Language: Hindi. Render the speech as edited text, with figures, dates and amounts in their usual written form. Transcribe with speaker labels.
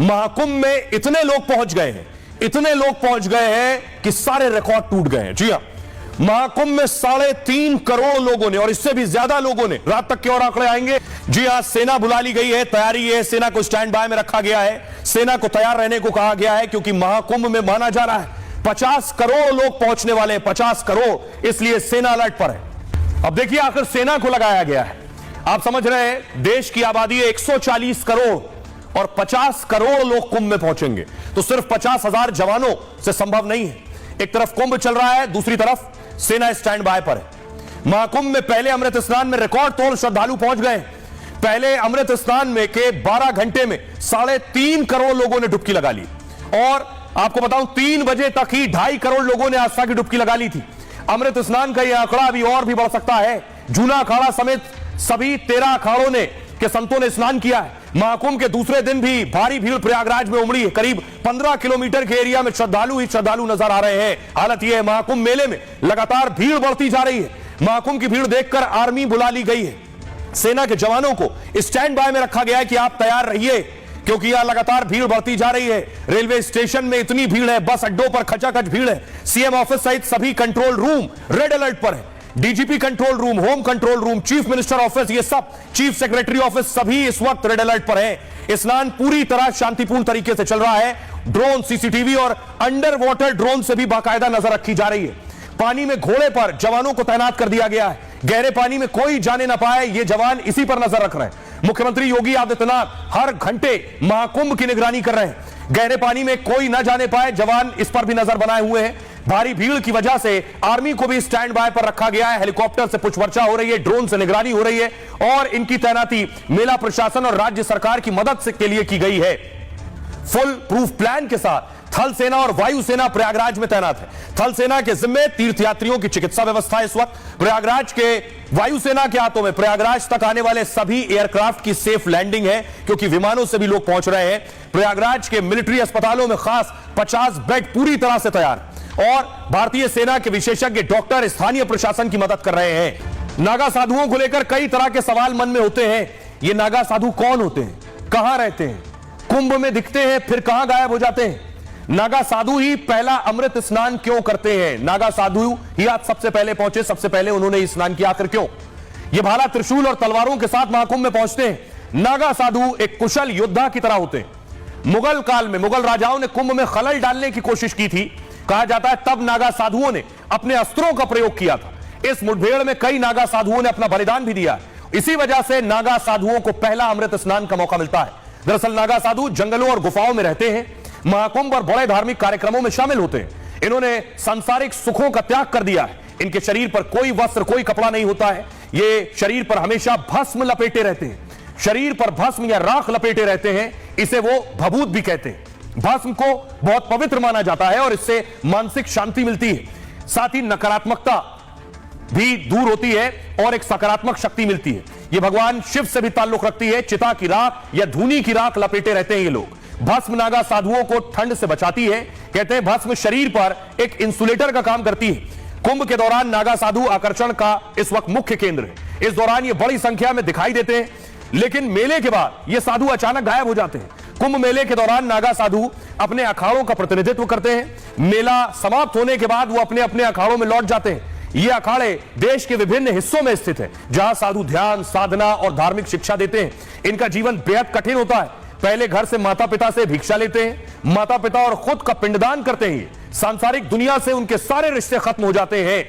Speaker 1: महाकुंभ में इतने लोग पहुंच गए हैं, इतने लोग पहुंच गए हैं कि सारे रिकॉर्ड टूट गए हैं। जी हां, महाकुंभ में 3.5 करोड़ लोगों ने और इससे भी ज्यादा लोगों ने, रात तक के और आंकड़े आएंगे। जी हां, सेना बुला ली गई है, तैयारी है, सेना को स्टैंड बाय में रखा गया है, सेना को तैयार रहने को कहा गया है, क्योंकि महाकुंभ में माना जा रहा है 50 करोड़ लोग पहुंचने वाले हैं, 50 करोड़, इसलिए सेना अलर्ट पर है। अब देखिए, आखिर सेना को लगाया गया है। आप समझ रहे हैं, देश की आबादी है 140 करोड़ और 50 करोड़ लोग कुंभ में पहुंचेंगे, तो सिर्फ 50,000 जवानों से संभव नहीं है। एक तरफ कुंभ चल रहा है, दूसरी तरफ सेना स्टैंड बाय पर है। महाकुंभ में पहले अमृत स्नान में रिकॉर्ड तोड़ श्रद्धालु पहुंच गए। पहले अमृत स्नान में के 12 घंटे में 3.5 करोड़ लोगों ने डुबकी लगा ली, और आपको बताऊं 3 बजे तक ही 2.5 करोड़ लोगों ने आस्था की डुबकी लगा ली थी। अमृत स्नान का यह आंकड़ा अभी और भी बढ़ सकता है। जूना अखाड़ा समेत सभी 13 अखाड़ों ने के संतों ने स्नान किया है। महाकुंभ के दूसरे दिन भी भारी भीड़ प्रयागराज में उमड़ी है। करीब 15 किलोमीटर के एरिया में श्रद्धालु ही श्रद्धालु नजर आ रहे हैं। हालत यह है, महाकुंभ मेले में लगातार भीड़ बढ़ती जा रही है। महाकुंभ की भीड़ देखकर आर्मी बुला ली गई है। सेना के जवानों को स्टैंड बाय में रखा गया है कि आप तैयार रहिए, क्योंकि यह लगातार भीड़ बढ़ती जा रही है। रेलवे स्टेशन में इतनी भीड़ है, बस अड्डों पर खचाखच भीड़ है। सीएम ऑफिस सहित सभी कंट्रोल रूम रेड अलर्ट पर है। DGP control room, home control room, chief minister office, ये सब, चीफ सेक्रेटरी ऑफिस, सभी इस वक्त रेड अलर्ट पर है। स्नान पूरी तरह शांतिपूर्ण तरीके से चल रहा है। ड्रोन, सीसीटीवी और अंडर वाटर ड्रोन से भी बाकायदा नजर रखी जा रही है। पानी में घोड़े पर जवानों को तैनात कर दिया गया है। गहरे पानी में कोई जाने ना पाए, ये जवान इसी पर नजर रख रहे हैं। मुख्यमंत्री योगी आदित्यनाथ हर घंटे महाकुंभ की निगरानी कर रहे हैं। गहरे पानी में कोई ना जाने पाए, जवान इस पर भी नजर बनाए हुए हैं। भारी भीड़ की वजह से आर्मी को भी स्टैंड बाय पर रखा गया है। हेलीकॉप्टर से पुष्पवर्षा हो रही है, ड्रोन से निगरानी हो रही है, और इनकी तैनाती मेला प्रशासन और राज्य सरकार की मदद से के लिए की गई है। फुल प्रूफ प्लान के साथ थल सेना और वायु सेना प्रयागराज में तैनात है। थल सेना के जिम्मे तीर्थयात्रियों की चिकित्सा व्यवस्था इस वक्त। प्रयागराज के वायु सेना के हाथों में प्रयागराज तक आने वाले सभी एयरक्राफ्ट की सेफ लैंडिंग है, क्योंकि विमानों से भी लोग पहुंच रहे हैं। प्रयागराज के मिलिट्री अस्पतालों में खास 50 बेड पूरी तरह से तैयार, और भारतीय सेना के विशेषज्ञ डॉक्टर स्थानीय प्रशासन की मदद कर रहे हैं। नागा साधुओं को लेकर कई तरह के सवाल मन में होते हैं। ये नागा साधु कौन होते हैं, कहां रहते हैं, कुंभ में दिखते हैं फिर कहां गायब हो जाते हैं? नागा साधु ही पहला अमृत स्नान क्यों करते हैं? नागा साधु ही आज सबसे पहले पहुंचे, सबसे पहले उन्होंने स्नान किया, आखिर क्यों? ये भाला त्रिशूल और तलवारों के साथ महाकुंभ में पहुंचते हैं। नागा साधु एक कुशल योद्धा की तरह होते हैं। मुगल काल में मुगल राजाओं ने कुंभ में खलल डालने की कोशिश की थी। कहा जाता है तब नागा साधुओं ने अपने अस्त्रों का प्रयोग किया था। इस मुठभेड़ में कई नागा साधुओं ने अपना बलिदान भी दिया। इसी वजह से नागा साधुओं को पहला अमृत स्नान का मौका मिलता है। दरअसल नागा साधु जंगलों और गुफाओं में रहते हैं, महाकुंभ और बड़े धार्मिक कार्यक्रमों में शामिल होते हैं। इन्होंने सांसारिक सुखों का त्याग कर दिया है। इनके शरीर पर कोई वस्त्र, कोई कपड़ा नहीं होता है। ये शरीर पर हमेशा भस्म लपेटे रहते हैं। शरीर पर भस्म या राख लपेटे रहते हैं, इसे वो भभूत भी कहते हैं। भस्म को बहुत पवित्र माना जाता है और इससे मानसिक शांति मिलती है। साथ ही नकारात्मकता भी दूर होती है और एक सकारात्मक शक्ति मिलती है। ये भगवान शिव से भी ताल्लुक रखती है। चिता की राख या धूनी की राख लपेटे रहते हैं ये लोग। भस्म नागा साधुओं को ठंड से बचाती है। कहते हैं भस्म शरीर पर एक इंसुलेटर का काम करती है। कुंभ के दौरान नागा साधु आकर्षण का इस वक्त मुख्य केंद्र है। इस दौरान ये बड़ी संख्या में दिखाई देते हैं, लेकिन मेले के बाद ये साधु अचानक गायब हो जाते हैं। कुंभ मेले के दौरान नागा साधु अपने अखाड़ों का प्रतिनिधित्व करते हैं। मेला समाप्त होने के बाद वो अपने अपने अखाड़ों में लौट जाते हैं। ये अखाड़े देश के विभिन्न हिस्सों में स्थित है, जहां साधु ध्यान, साधना और धार्मिक शिक्षा देते हैं। इनका जीवन बेहद कठिन होता है। पहले घर से माता पिता से भिक्षा लेते हैं, माता पिता और खुद का पिंडदान करते हैं। सांसारिक दुनिया से उनके सारे रिश्ते खत्म हो जाते हैं।